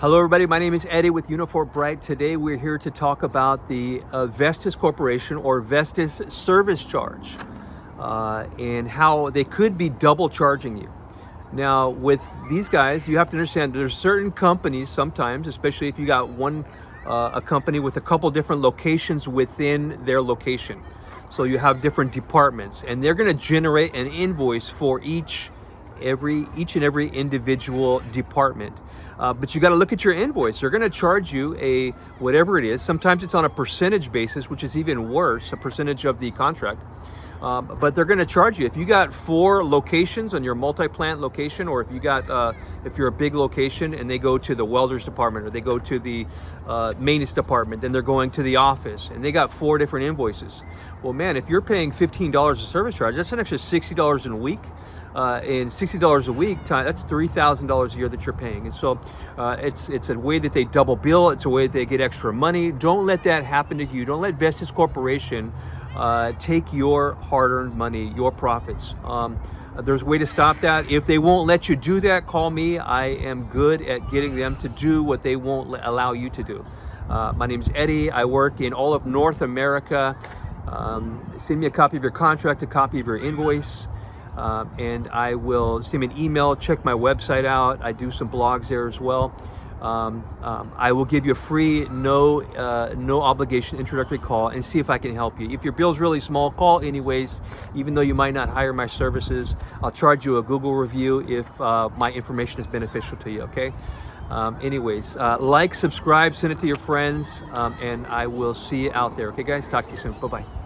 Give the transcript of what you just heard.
Hello everybody, my name is Eddie with Unifor Bright. Today we're here to talk about the Vestis Corporation or Vestis service charge and how they could be double charging you. Now with these guys, you have to understand there's certain companies sometimes, especially if you got a company with a couple different locations within their location. So you have different departments and they're gonna generate an invoice for each and every individual department. But you got to look at your invoice. They're going to charge you whatever it is. Sometimes it's on a percentage basis, which is even worse, a percentage of the contract. But they're going to charge you if you got 4 locations on your multi-plant location, or if you're a big location and they go to the welders department or they go to the maintenance department, then they're going to the office and they got 4 different invoices. Well, man, if you're paying $15 a service charge, that's an extra $60 in a week. And $60 a week, that's $3,000 a year that you're paying. And so it's a way that they double bill. It's a way that they get extra money. Don't let that happen to you. Don't let Vestis Corporation take your hard-earned money, your profits. There's a way to stop that. If they won't let you do that, call me. I am good at getting them to do what they won't allow you to do. My name is Eddie. I work in all of North America. Send me a copy of your contract, a copy of your invoice. And I will send me an email, check my website out. I do some blogs there as well. I will give you a free, no obligation introductory call and see if I can help you. If your bill's really small, call anyways, even though you might not hire my services. I'll charge you a Google review if my information is beneficial to you, okay? Like, subscribe, send it to your friends, and I will see you out there. Okay, guys? Talk to you soon. Bye-bye.